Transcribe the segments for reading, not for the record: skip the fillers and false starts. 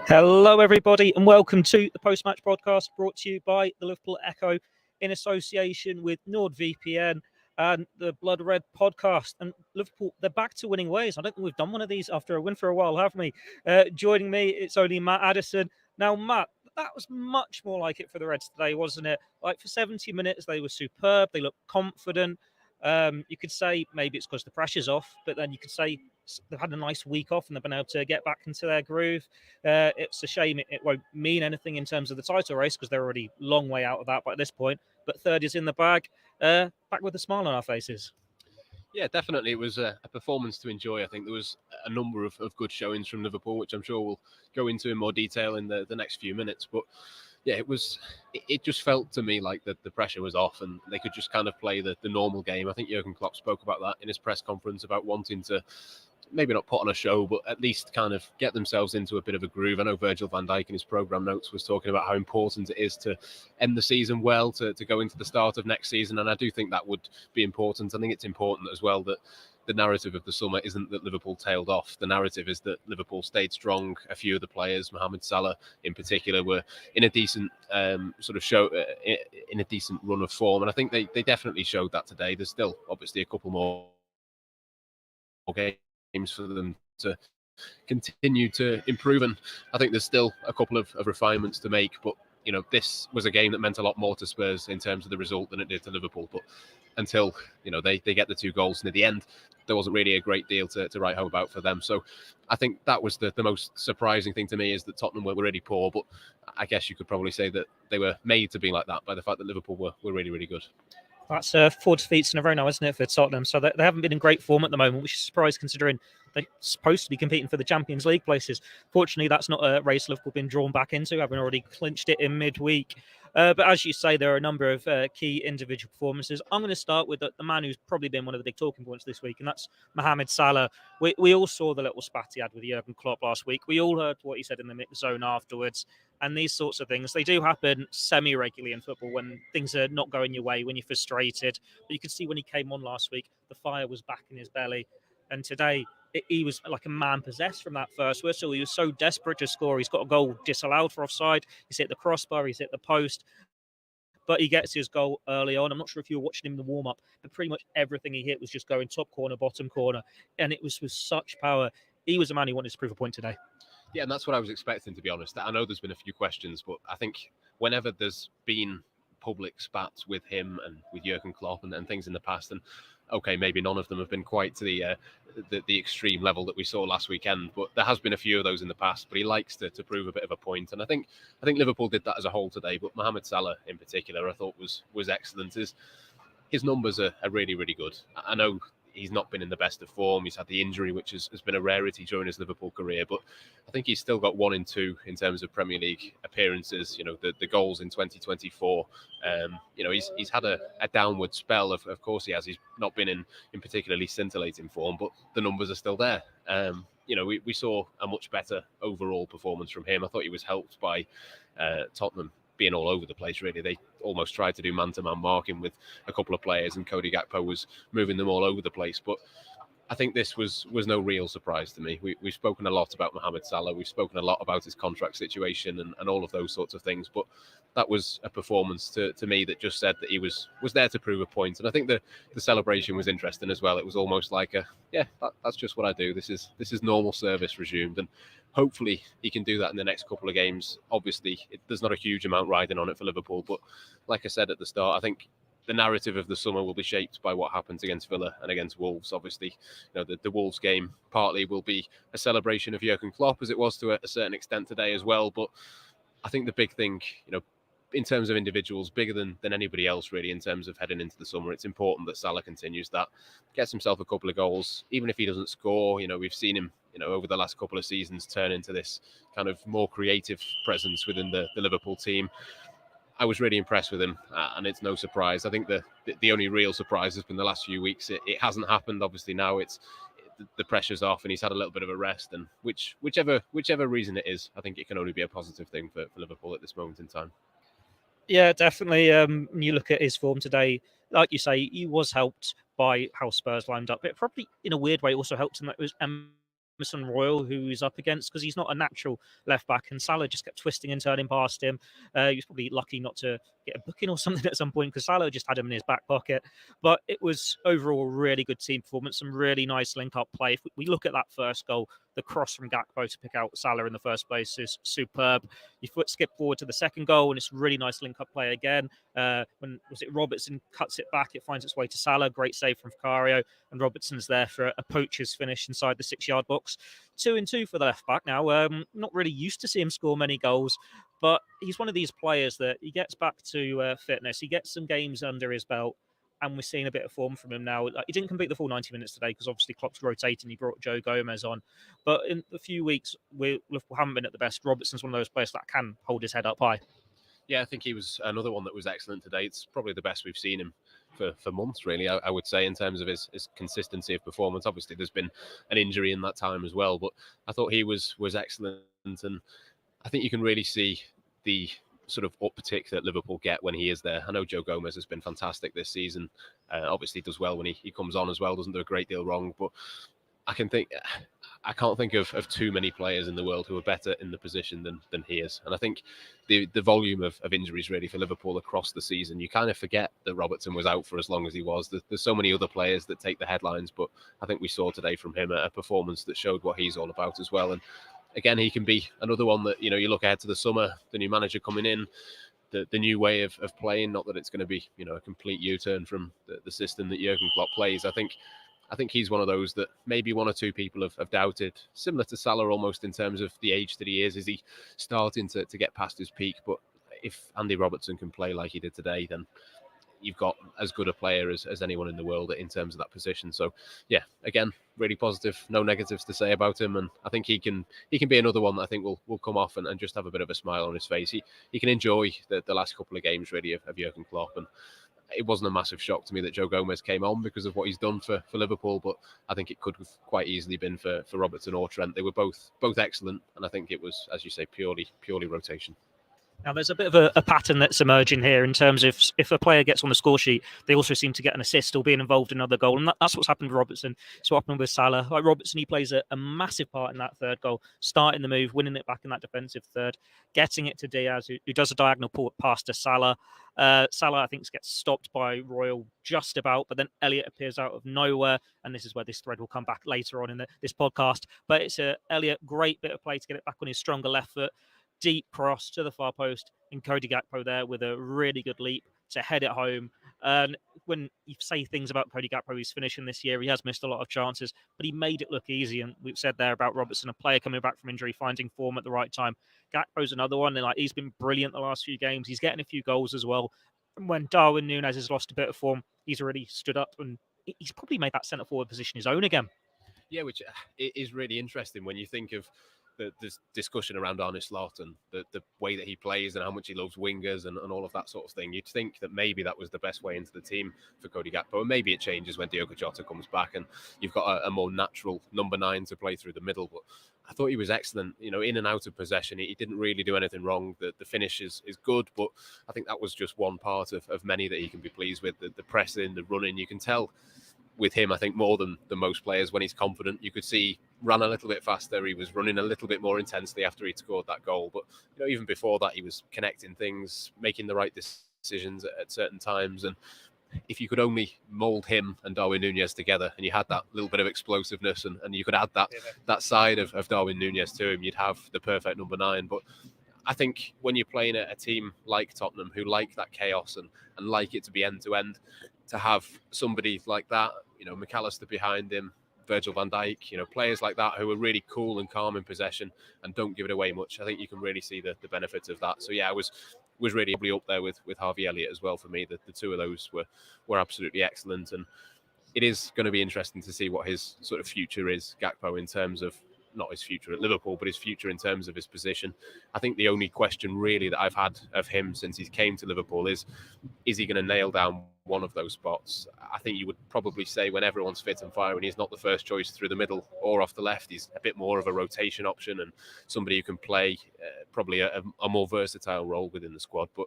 Hello, everybody, and welcome to the post-match podcast brought to you by the Liverpool Echo in association with NordVPN and the Blood Red podcast. And Liverpool, they're back to winning ways. I don't think we've done one of these after a win for a while, have we? Joining me, it's only Matt Addison. Now, Matt, that was much more like it for the Reds today, wasn't it? Like, for 70 minutes, they were superb. They looked confident. You could say maybe it's because the pressure's off, but then you could say they've had a nice week off and they've been able to get back into their groove. It's a shame it won't mean anything in terms of the title race because they're already a long way out of that by this point. But third is in the bag, back with a smile on our faces. Yeah, definitely. It was a performance to enjoy. I think there was a number of good showings from Liverpool, which I'm sure we'll go into in more detail in the next few minutes. But yeah, it just felt to me like the pressure was off and they could just kind of play the normal game. I think Jurgen Klopp spoke about that in his press conference about wanting to maybe not put on a show, but at least kind of get themselves into a bit of a groove. I know Virgil van Dijk in his programme notes was talking about how important it is to end the season well, to go into the start of next season. And I do think that would be important. I think it's important as well that the narrative of the summer isn't that Liverpool tailed off. The narrative is that Liverpool stayed strong. A few of the players, Mohamed Salah in particular, were in a decent in a decent run of form. And I think they definitely showed that today. There's still obviously a couple more games for them to continue to improve, and I think there's still a couple of refinements to make, but you know, this was a game that meant a lot more to Spurs in terms of the result than it did to Liverpool. But until they get the 2 goals, and at the end there wasn't really a great deal to write home about for them. So I think that was the most surprising thing to me, is that Tottenham were really poor, but I guess you could probably say that they were made to be like that by the fact that Liverpool were really, really good. That's 4 defeats in a row now, isn't it, for Tottenham? So they haven't been in great form at the moment, which is a surprise considering they're supposed to be competing for the Champions League places. Fortunately, that's not a race Liverpool been drawn back into, having already clinched it in midweek. But as you say, there are a number of key individual performances. I'm going to start with the man who's probably been one of the big talking points this week, and that's Mohamed Salah. We all saw the little spat he had with Jurgen Klopp last week. We all heard what he said in the mix zone afterwards. And these sorts of things, they do happen semi-regularly in football when things are not going your way, when you're frustrated. But you could see when he came on last week, the fire was back in his belly. And today, he was like a man possessed from that first whistle. He was so desperate to score. He's got a goal disallowed for offside. He's hit the crossbar. He's hit the post. But he gets his goal early on. I'm not sure if you were watching him in the warm-up, but pretty much everything he hit was just going top corner, bottom corner. And it was with such power. He was a man who wanted to prove a point today. Yeah, and that's what I was expecting, to be honest. I know there's been a few questions, but I think whenever there's been public spats with him and with Jurgen Klopp and things in the past, and okay, maybe none of them have been quite to the extreme level that we saw last weekend, but there has been a few of those in the past. But he likes to prove a bit of a point, and I think Liverpool did that as a whole today. But Mohamed Salah in particular, I thought was excellent. His numbers are really, really good. I know he's not been in the best of form. He's had the injury, which has been a rarity during his Liverpool career. But I think he's still got 1 and 2 in terms of Premier League appearances. The goals in 2024. He's had a downward spell. Of course he has. He's not been in particularly scintillating form, but the numbers are still there. We saw a much better overall performance from him. I thought he was helped by Tottenham being all over the place, really. They almost tried to do man-to-man marking with a couple of players, and Cody Gakpo was moving them all over the place. But I think this was no real surprise to me. We've spoken a lot about Mohamed Salah. We've spoken a lot about his contract situation and all of those sorts of things. But that was a performance to me that just said that he was there to prove a point. And I think the celebration was interesting as well. It was almost like that's just what I do. This is normal service resumed. And hopefully he can do that in the next couple of games. Obviously, there's not a huge amount riding on it for Liverpool. But like I said at the start, I think the narrative of the summer will be shaped by what happens against Villa and against Wolves. Obviously, the Wolves game partly will be a celebration of Jurgen Klopp, as it was to a certain extent today as well. But I think the big thing, in terms of individuals, bigger than anybody else really, in terms of heading into the summer, it's important that Salah continues that, gets himself a couple of goals, even if he doesn't score. We've seen him, over the last couple of seasons turn into this kind of more creative presence within the Liverpool team. I was really impressed with him, and it's no surprise. I think the only real surprise has been the last few weeks. It hasn't happened. Obviously now the pressure's off, and he's had a little bit of a rest. And whichever reason it is, I think it can only be a positive thing for Liverpool at this moment in time. Yeah, definitely. When you look at his form today, like you say, he was helped by how Spurs lined up. It probably, in a weird way, also helped him that it was Emerson Royal, who he's up against, because he's not a natural left back, and Salah just kept twisting and turning past him. He was probably lucky not to get a booking or something at some point, because Salah just had him in his back pocket. But it was overall a really good team performance, some really nice link-up play. If we look at that first goal, the cross from Gakpo to pick out Salah in the first place is superb. You skip forward to the second goal, and it's really nice link-up play again. When was it Robertson cuts it back, it finds its way to Salah. Great save from Vicario, and Robertson's there for a poacher's finish inside the 6-yard box. 2-2 for the left back now. Not really used to see him score many goals, but he's one of these players that he gets back to fitness. He gets some games under his belt, and we're seeing a bit of form from him now. He didn't complete the full 90 minutes today because obviously Klopp's rotating. He brought Joe Gomez on. But in a few weeks, Liverpool haven't been at the best. Robertson's one of those players that can hold his head up high. Yeah, I think he was another one that was excellent today. It's probably the best we've seen him for months, really, I would say, in terms of his consistency of performance. Obviously, there's been an injury in that time as well, but I thought he was excellent. And I think you can really see the sort of uptick that Liverpool get when he is there. I know Joe Gomez has been fantastic this season. Obviously does well when he comes on as well, doesn't do a great deal wrong, but I can't think of too many players in the world who are better in the position than he is. And I think the volume of injuries really for Liverpool across the season, you kind of forget that Robertson was out for as long as he was. There's so many other players that take the headlines, but I think we saw today from him a performance that showed what he's all about as well. And again, he can be another one that, you look ahead to the summer, the new manager coming in, the new way of playing, not that it's going to be, a complete U-turn from the system that Jurgen Klopp plays. I think he's one of those that maybe one or two people have doubted, similar to Salah almost in terms of the age that he is. Is he starting to get past his peak? But if Andy Robertson can play like he did today, then you've got as good a player as anyone in the world in terms of that position. So yeah, again, really positive, no negatives to say about him. And I think he can be another one that I think will come off and just have a bit of a smile on his face. He can enjoy the last couple of games really of Jurgen Klopp. And it wasn't a massive shock to me that Joe Gomez came on because of what he's done for Liverpool, but I think it could have quite easily been for Robertson or Trent. They were both excellent, and I think it was, as you say, purely rotation. Now, there's a bit of a pattern that's emerging here in terms of if a player gets on the score sheet, they also seem to get an assist or being involved in another goal. And that's what's happened with Robertson. It's what happened with Salah. Like Robertson, he plays a massive part in that third goal, starting the move, winning it back in that defensive third, getting it to Diaz, who does a diagonal pass to Salah. Salah, I think, gets stopped by Royal just about, but then Elliott appears out of nowhere. And this is where this thread will come back later on in this podcast. But it's Elliott, great bit of play to get it back on his stronger left foot. Deep cross to the far post, and Cody Gakpo there with a really good leap to head it home. And when you say things about Cody Gakpo, he's finishing this year, he has missed a lot of chances, but he made it look easy. And we've said there about Robertson, a player coming back from injury, finding form at the right time. Gakpo's another one, and he's been brilliant the last few games. He's getting a few goals as well. And when Darwin Núñez has lost a bit of form, he's already stood up, and he's probably made that centre forward position his own again. Yeah, which is really interesting when you think of this discussion around Arne Slot and the way that he plays and how much he loves wingers and all of that sort of thing. You'd think that maybe that was the best way into the team for Cody Gakpo, and maybe it changes when Diogo Jota comes back and you've got a more natural number 9 to play through the middle. But I thought he was excellent, in and out of possession. He didn't really do anything wrong. The finish is good, but I think that was just one part of many that he can be pleased with. The pressing, the running, you can tell with him, I think, more than most players, when he's confident. You could see he ran a little bit faster. He was running a little bit more intensely after he'd scored that goal. But even before that, he was connecting things, making the right decisions at certain times. And if you could only mould him and Darwin Núñez together, and you had that little bit of explosiveness, and you could add that side of Darwin Núñez to him, you'd have the perfect number 9. But I think when you're playing a team like Tottenham, who like that chaos and like it to be end-to-end, to have somebody like that, McAllister behind him, Virgil van Dijk, players like that who are really cool and calm in possession and don't give it away much, I think you can really see the benefits of that. So yeah, I was really up there with Harvey Elliott as well for me. The two of those were absolutely excellent, and it is going to be interesting to see what his sort of future is, Gakpo, in terms of not his future at Liverpool, but his future in terms of his position. I think the only question really that I've had of him since he came to Liverpool is he going to nail down one of those spots? I think you would probably say when everyone's fit and firing, he's not the first choice through the middle or off the left. He's a bit more of a rotation option and somebody who can play probably a more versatile role within the squad. But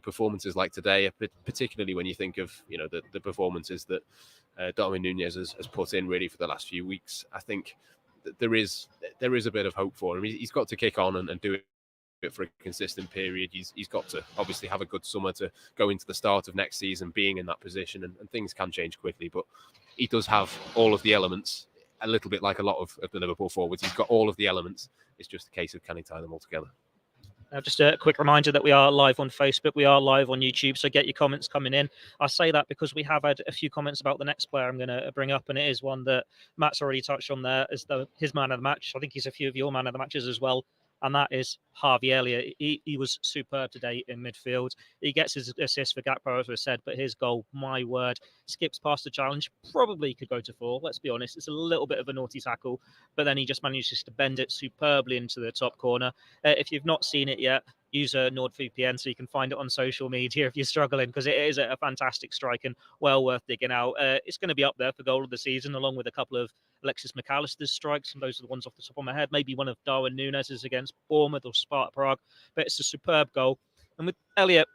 performances like today, particularly when you think of the performances that Darwin Núñez has put in really for the last few weeks, I think there is a bit of hope for him. He's got to kick on and do it for a consistent period. He's got to obviously have a good summer to go into the start of next season being in that position, and things can change quickly, but he does have all of the elements, a little bit like a lot of the Liverpool forwards. He's got all of the elements. It's just a case of can he tie them all together. Just a quick reminder that we are live on Facebook, we are live on YouTube, so get your comments coming in. I say that because we have had a few comments about the next player I'm going to bring up, and it is one that Matt's already touched on there as his man of the match. I think he's a few of your man of the matches as well, and that is Harvey Elliott. He was superb today in midfield. He gets his assist for Gakpo, as we said, but his goal, my word, skips past the challenge. Probably could go to 4, let's be honest. It's a little bit of a naughty tackle, but then he just manages to bend it superbly into the top corner. If you've not seen it yet, use a NordVPN so you can find it on social media if you're struggling, because it is a fantastic strike and well worth digging out. It's going to be up there for goal of the season, along with a couple of Alexis McAllister's strikes, and those are the ones off the top of my head. Maybe one of Darwin Núñez's against Bournemouth or Sparta Prague, but it's a superb goal. And with Elliott,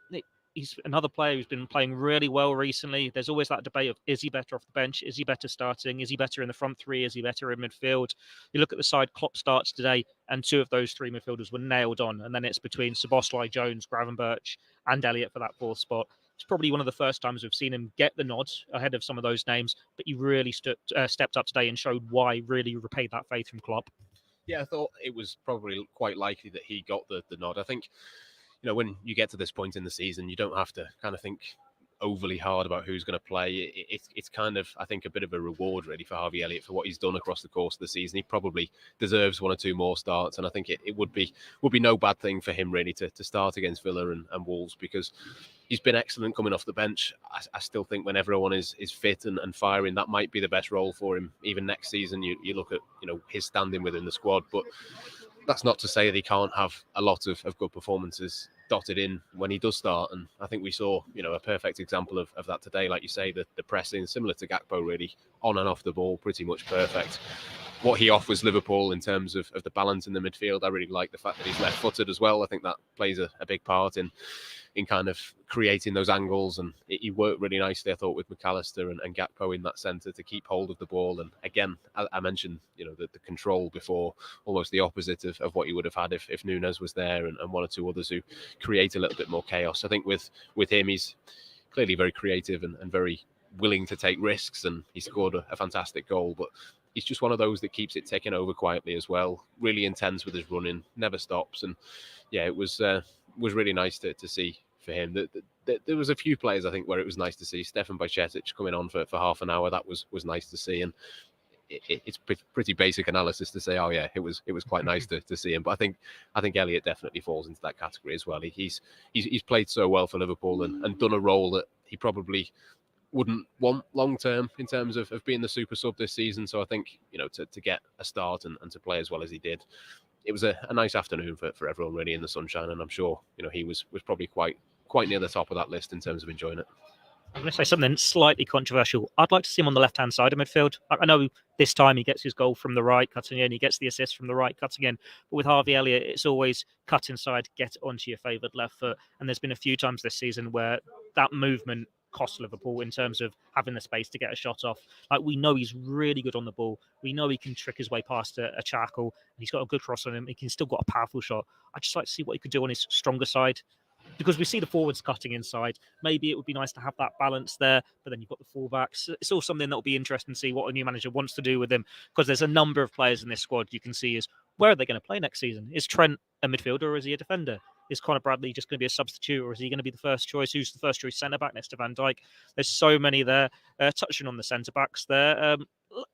he's another player who's been playing really well recently. There's always that debate of, is he better off the bench? Is he better starting? Is he better in the front three? Is he better in midfield? You look at the side Klopp starts today, and 2 of those 3 midfielders were nailed on. And then it's between Szoboszlai, Jones, Gravenberch, and Elliott for that 4th spot. It's probably one of the first times we've seen him get the nods ahead of some of those names, but he really stepped up today and showed why, really repaid that faith from Klopp. Yeah, I thought it was probably quite likely that he got the nod. I think, when you get to this point in the season, you don't have to kind of think overly hard about who's going to play. It's kind of, I think, a bit of a reward really for Harvey Elliott for what he's done across the course of the season. He probably deserves 1 or 2 more starts, and I think it would be no bad thing for him really to start against Villa and Wolves, because he's been excellent coming off the bench. I still think when everyone is fit and firing, that might be the best role for him. Even next season, you look at his standing within the squad, but that's not to say that he can't have a lot of good performances dotted in when he does start. And I think we saw, a perfect example of that today. Like you say, the pressing, similar to Gakpo, really, on and off the ball, pretty much perfect. What he offers Liverpool in terms of the balance in the midfield, I really like the fact that he's left-footed as well. I think that plays a big part in kind of creating those angles, and he worked really nicely, I thought, with McAllister and Gakpo in that centre to keep hold of the ball. And again, I mentioned the control before, almost the opposite of what you would have had if Núñez was there and 1 or 2 others who create a little bit more chaos. I think with him, he's clearly very creative and very willing to take risks, and he scored a fantastic goal, but he's just one of those that keeps it ticking over quietly as well. Really intense with his running, never stops. And yeah, it was really nice to see for him. There was a few players, I think, where it was nice to see. Stefan Bajcetic coming on for half an hour. That was nice to see. And it's pretty basic analysis to say, oh yeah, it was quite nice to see him. But I think Elliott definitely falls into that category as well. He's played so well for Liverpool and done a role that he probably wouldn't want long term in terms of being the super sub this season. So I think to get a start and to play as well as he did, it was a nice afternoon for everyone really in the sunshine. And I'm sure he was probably quite near the top of that list in terms of enjoying it. I'm going to say something slightly controversial. I'd like to see him on the left-hand side of midfield. I know this time he gets his goal from the right, cutting in. He gets the assist from the right, cutting in. But with Harvey Elliott, it's always cut inside, get onto your favoured left foot. And there's been a few times this season where that movement cost Liverpool in terms of having the space to get a shot off. Like, we know he's really good on the ball. We know he can trick his way past a Charcoal. And he's got a good cross on him. He can still got a powerful shot. I'd just like to see what he could do on his stronger side, because we see the forwards cutting inside. Maybe it would be nice to have that balance there, but then you've got the fullbacks. It's all something that will be interesting to see what a new manager wants to do with him, because there's a number of players in this squad you can see is, where are they going to play next season? Is Trent a midfielder or is he a defender? Is Conor Bradley just going to be a substitute, or is he going to be the first choice? Who's the first choice centre-back next to Van Dijk? There's so many there. Touching on the centre-backs there,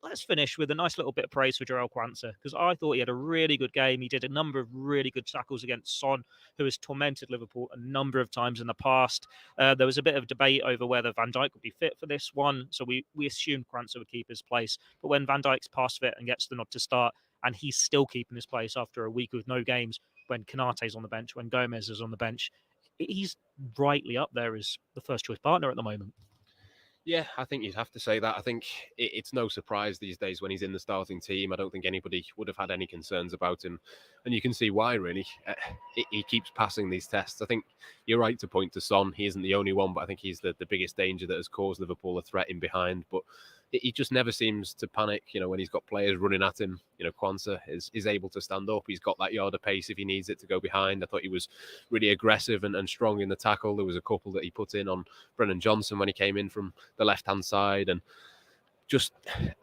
let's finish with a nice little bit of praise for Jarell Quansah, because I thought he had a really good game. He did a number of really good tackles against Son, who has tormented Liverpool a number of times in the past. There was a bit of debate over whether Van Dijk would be fit for this one, so we assumed Quansah would keep his place. But when Van Dijk's past fit and gets the nod to start, and he's still keeping his place after a week with no games, when Konate's on the bench, when Gomez is on the bench, he's rightly up there as the first choice partner at the moment. Yeah, I think you'd have to say that. I think it's no surprise these days when he's in the starting team. I don't think anybody would have had any concerns about him. And you can see why, really. He keeps passing these tests. I think you're right to point to Son. He isn't the only one, but I think he's the biggest danger that has caused Liverpool a threat in behind. But he just never seems to panic. When he's got players running at him, Quansah is able to stand up. He's got that yard of pace if he needs it to go behind. I thought he was really aggressive and strong in the tackle. There was a couple that he put in on Brennan Johnson when he came in from the left-hand side, and just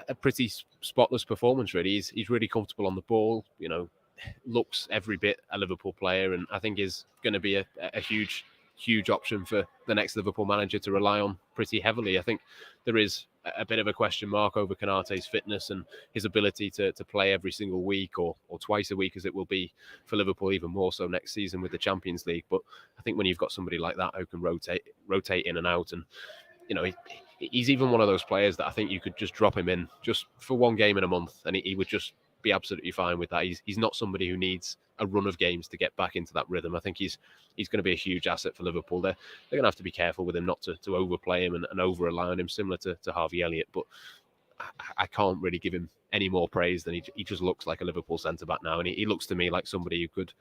a pretty spotless performance, really. He's really comfortable on the ball, looks every bit a Liverpool player, and I think is going to be a huge option for the next Liverpool manager to rely on pretty heavily. I think there is a bit of a question mark over Konaté's fitness and his ability to play every single week or twice a week, as it will be for Liverpool, even more so next season with the Champions League. But I think when you've got somebody like that who can rotate in and out, and he's even one of those players that I think you could just drop him in just for one game in a month and he would just be absolutely fine with that. He's not somebody who needs a run of games to get back into that rhythm. I think he's going to be a huge asset for Liverpool. They're going to have to be careful with him not to overplay him and over rely on him, similar to Harvey Elliott. But I can't really give him any more praise than he just looks like a Liverpool centre-back now. And he looks to me like somebody who could,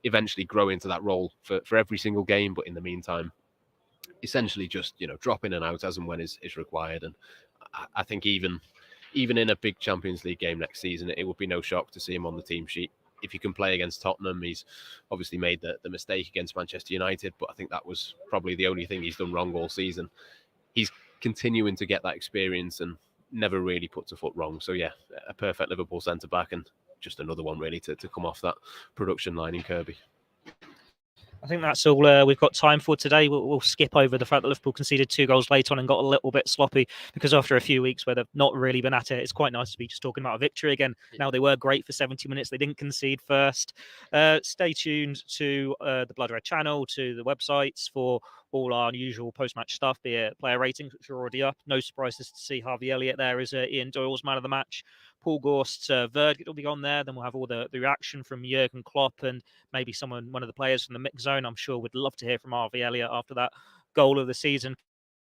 eventually grow into that role for every single game. But in the meantime, essentially just, drop in and out as and when is required. And I think even in a big Champions League game next season, it would be no shock to see him on the team sheet. If he can play against Tottenham, he's obviously made the mistake against Manchester United, but I think that was probably the only thing he's done wrong all season. He's continuing to get that experience and never really puts a foot wrong. So yeah, a perfect Liverpool centre-back, and just another one really to come off that production line in Kirby. I think that's all we've got time for today. We'll skip over the fact that Liverpool conceded 2 goals late on and got a little bit sloppy, because after a few weeks where they've not really been at it, it's quite nice to be just talking about a victory again. Now, they were great for 70 minutes. They didn't concede first. Stay tuned to the Blood Red channel, to the websites for all our usual post-match stuff, be it player ratings, which are already up. No surprises to see Harvey Elliott there as Ian Doyle's man of the match. Paul Gorst's verdict will be on there. Then we'll have all the reaction from Jurgen Klopp and maybe one of the players from the mix zone. I'm sure would love to hear from Harvey Elliott after that goal of the season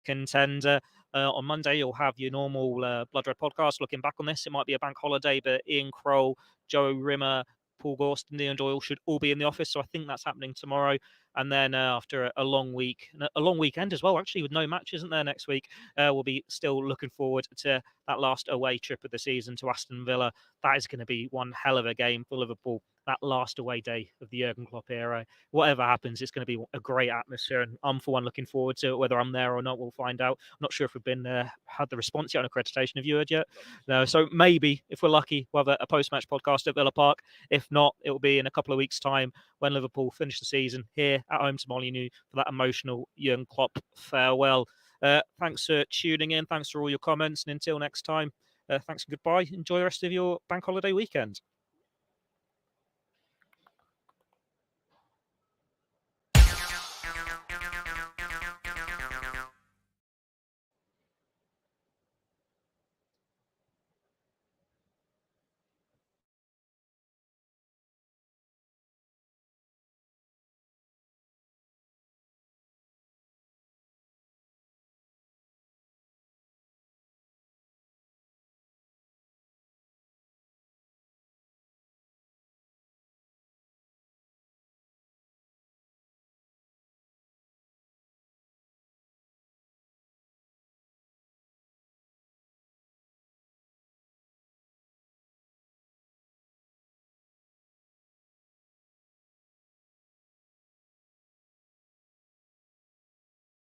contender. On Monday, you'll have your normal Blood Red podcast looking back on this. It might be a bank holiday, but Ian Kroll, Joe Rimmer, Paul Gorst and Ian Doyle should all be in the office. So I think that's happening tomorrow. And then after a long week, a long weekend as well, actually, with no match, isn't there, next week? We'll be still looking forward to that last away trip of the season to Aston Villa. That is going to be one hell of a game for Liverpool, that last away day of the Jurgen Klopp era. Whatever happens, it's going to be a great atmosphere, and I'm, for one, looking forward to it. Whether I'm there or not, we'll find out. I'm not sure if we've had the response yet on accreditation. Have you heard yet? No. So maybe, if we're lucky, we'll have a post-match podcast at Villa Park. If not, it will be in a couple of weeks' time when Liverpool finish the season here at home to Molineux for that emotional Jurgen Klopp farewell. Thanks for tuning in. Thanks for all your comments. And until next time, thanks and goodbye. Enjoy the rest of your bank holiday weekend.